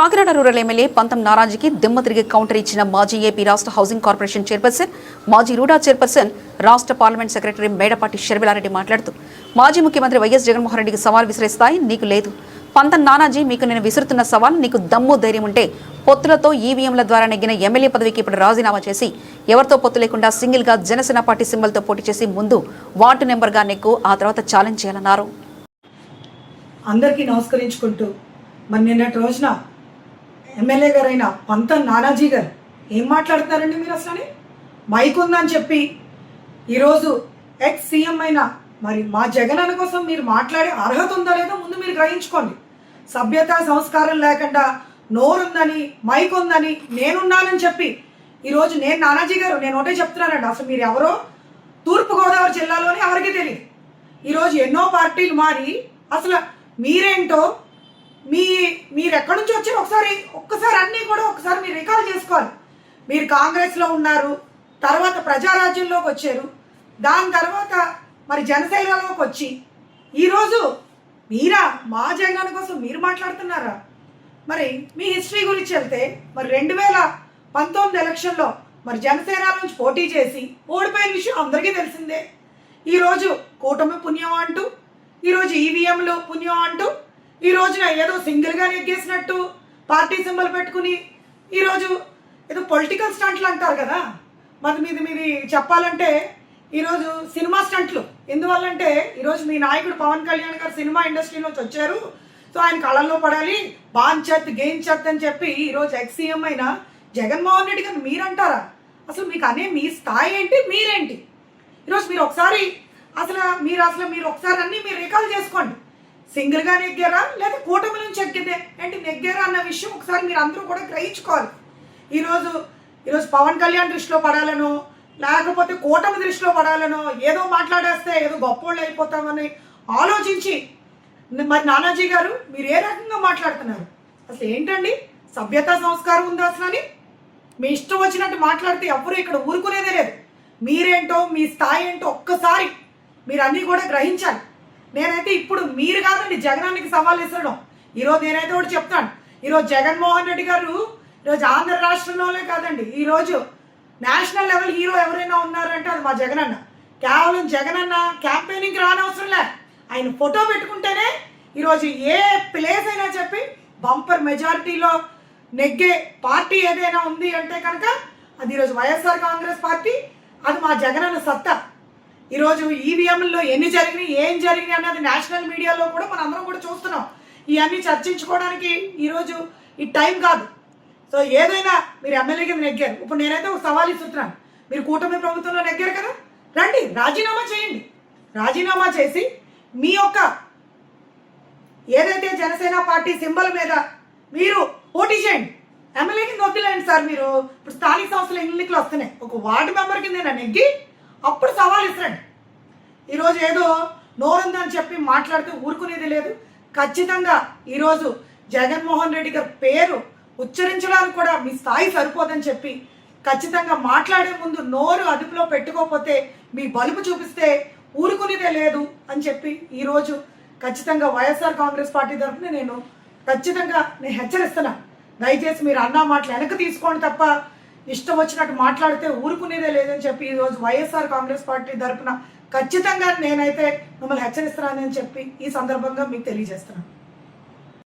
Kakinada rural MLA పంతం నారాజీకి దిమ్మ తిరిగి కౌంటర్ ఇచ్చిన మాజీ ఏపీ రాష్ట్ర హౌసింగ్ కార్పొరేషన్ చైర్పర్సన్, మాజీ రూడా చైర్పర్సన్, రాష్ట్ర పార్లమెంట్ సెక్రటరీ మేడపాటి షర్మిలారెడ్డి మాట్లాడుతూ మాజీ ముఖ్యమంత్రి వైఎస్ జగన్మోహన్ రెడ్డికి సవాల్ విసిరే స్థాయి నీకు లేదు. పంతం నానాజీ, మీకు నేను విసురుతున్న సవాల్, నీకు దమ్ము ధైర్యం ఉంటే పొత్తులతో ఈవీఎంల ద్వారా నెగ్గిన ఎమ్మెల్యే పదవికి ఇప్పుడు రాజీనామా చేసి ఎవరితో పొత్తు లేకుండా సింగిల్గా జనసేన పార్టీ సింబల్తో పోటీ చేసి ముందు వార్డు నెంబర్గా నెక్కు, ఆ తర్వాత ఛాలెంజ్ చేయాలన్నారు. అందరికీ నమస్కరించుకుంటూ మరి నిన్నటి రోజున ఎమ్మెల్యే గారైన పంతం నానాజీ గారు ఏం మాట్లాడుతున్నారండి మీరు అసలు? మైక్ ఉందని చెప్పి ఈరోజు ఎక్స్ సీఎం అయిన మరి మా జగన్ కోసం మీరు మాట్లాడే అర్హత ఉందో లేదో ముందు మీరు గ్రహించుకోండి. సభ్యత సంస్కారం లేకుండా నోరుందని, మైక్ ఉందని, నేనున్నానని చెప్పి ఈరోజు నేను నానాజీ గారు నేను ఒకటే చెప్తున్నానండి, అసలు మీరు ఎవరో తూర్పుగోదావరి జిల్లాలోని ఎవరికి తెలియదు. ఈరోజు ఎన్నో పార్టీలు మారి అసలు మీరేంటో మీరు ఎక్కడి నుంచి వచ్చారు ఒక్కసారి అన్నీ కూడా ఒకసారి మీరు రికాల్ చేసుకోవాలి. మీరు కాంగ్రెస్లో ఉన్నారు, తర్వాత ప్రజారాజ్యంలోకి వచ్చారు, దాని తర్వాత మరి జనసేనలోకి వచ్చి ఈరోజు మీరా మా జగన్ కోసం మీరు మాట్లాడుతున్నారా? మరి మీ హిస్టరీ గురించి వెళ్తే మరి 2019 ఎలక్షన్లో మరి జనసేన నుంచి పోటీ చేసి ఓడిపోయిన విషయం అందరికీ తెలిసిందే. ఈరోజు కూటమి పుణ్యం అంటూ, ఈరోజు ఈవీఎంలు పుణ్యం అంటూ, ఈ రోజున ఏదో సింగిల్గా నెగ్గేసినట్టు పార్టీ సింబల్ పెట్టుకుని ఈరోజు ఏదో పొలిటికల్ స్టంట్లు అంటారు కదా, మరి మీది చెప్పాలంటే ఈరోజు సినిమా స్టంట్లు. ఎందువల్లంటే ఈరోజు మీ నాయకుడు పవన్ కళ్యాణ్ గారు సినిమా ఇండస్ట్రీలోకి వచ్చారు, సో ఆయన కళ్ళల్లో పడాలి, బాంచత్ గెయిన్చత్ అని చెప్పి ఈరోజు ఎక్స్ సీఎం అయిన జగన్మోహన్ రెడ్డి గారు మీరంటారా? అసలు మీకు అనే మీ స్థాయి ఏంటి, మీరేంటి? ఈరోజు మీరు ఒకసారి మీరు ఒకసారి అన్నీ మీరు రికాల్ చేసుకోండి. సింగిల్గా నెగ్గారా లేదా కూటమి నుంచి ఎక్కిందే ఏంటి నెగ్గారా అన్న విషయం ఒకసారి మీరు అందరూ కూడా గ్రహించుకోవాలి. ఈరోజు పవన్ కళ్యాణ్ దృష్టిలో పడాలనో లేకపోతే కూటమి దృష్టిలో పడాలనో ఏదో మాట్లాడేస్తే ఏదో గొప్పోళ్ళు అయిపోతామని ఆలోచించి మరి నానాజీ గారు మీరు ఏ రకంగా మాట్లాడుతున్నారు? అసలు ఏంటండి సభ్యత సంస్కారం ఉందా అసలు? అని మీ ఇష్టం వచ్చినట్టు మాట్లాడితే ఎవరు ఇక్కడ ఊరుకునేదే లేదు. మీరేంటో మీ స్థాయి ఏంటో ఒక్కసారి మీరు అన్నీ కూడా గ్రహించాలి. నేనైతే ఇప్పుడు మీరు కాదండి జగనానికి సవాల్ ఇస్తడం. ఈరోజు నేనైతే ఒకటి చెప్తాను, ఈరోజు జగన్మోహన్ రెడ్డి గారు ఈరోజు ఆంధ్ర రాష్ట్రంలోనే కాదండి, ఈరోజు నేషనల్ లెవెల్ హీరో ఎవరైనా ఉన్నారంటే అది మా జగనన్న. కేవలం జగనన్న క్యాంపెయినింగ్కి రానవసరంలే, ఆయన ఫోటో పెట్టుకుంటేనే ఈరోజు ఏ ప్లేస్ అయినా చెప్పి బంపర్ మెజారిటీలో నెగ్గే పార్టీ ఏదైనా ఉంది అంటే కనుక అది ఈరోజు వైఎస్ఆర్ కాంగ్రెస్ పార్టీ, అది మా జగనన్న సత్తా. ఈరోజు ఈవీఎంలో ఎన్ని జరిగినాయి, ఏం జరిగినాయి అన్నది నేషనల్ మీడియాలో కూడా మనం అందరం కూడా చూస్తున్నాం. ఇవన్నీ చర్చించుకోవడానికి ఈరోజు ఈ టైం కాదు. సో ఏదైనా మీరు ఎమ్మెల్యే కింద నెగ్గారు, ఇప్పుడు నేనైతే ఒక సవాల్ ఇస్తున్నాను, మీరు కూటమి ప్రభుత్వంలో నెగ్గారు కదా, రండి రాజీనామా చేయండి. రాజీనామా చేసి మీ యొక్క ఏదైతే జనసేన పార్టీ సింబల్ మీద మీరు పోటీ చేయండి. ఎమ్మెల్యే కింద వద్దులేండి సార్, మీరు ఇప్పుడు స్థానిక సంస్థల ఎన్నికలు వస్తున్నాయి, ఒక వార్డు మెంబర్ కింద నెగ్గి అప్పుడు సవాల్ ఇస్తారండి. ఈరోజు ఏదో నోరుందని చెప్పి మాట్లాడితే ఊరుకునేది లేదు. ఖచ్చితంగా ఈరోజు జగన్మోహన్ రెడ్డి గారి పేరు ఉచ్చరించడానికి కూడా మీ స్థాయి సరిపోదని చెప్పి ఖచ్చితంగా మాట్లాడే ముందు నోరు అదుపులో పెట్టుకోకపోతే మీ బలుపు చూపిస్తే ఊరుకునేదే లేదు అని చెప్పి ఈరోజు ఖచ్చితంగా వైఎస్ఆర్ కాంగ్రెస్ పార్టీ తరఫున నేను హెచ్చరిస్తున్నా. దయచేసి మీరు అన్న మాటలు వెనక్కి తీసుకోండి తప్ప ఇష్టం వచ్చినట్టు మాట్లాడితే ఊరుకునేదే లేదని చెప్పి ఈరోజు వైఎస్ఆర్ కాంగ్రెస్ పార్టీ తరఫున ఖచ్చితంగా నేనైతే మిమ్మల్ని హెచ్చరిస్తున్నానని చెప్పి ఈ సందర్భంగా మీకు తెలియజేస్తున్నాను.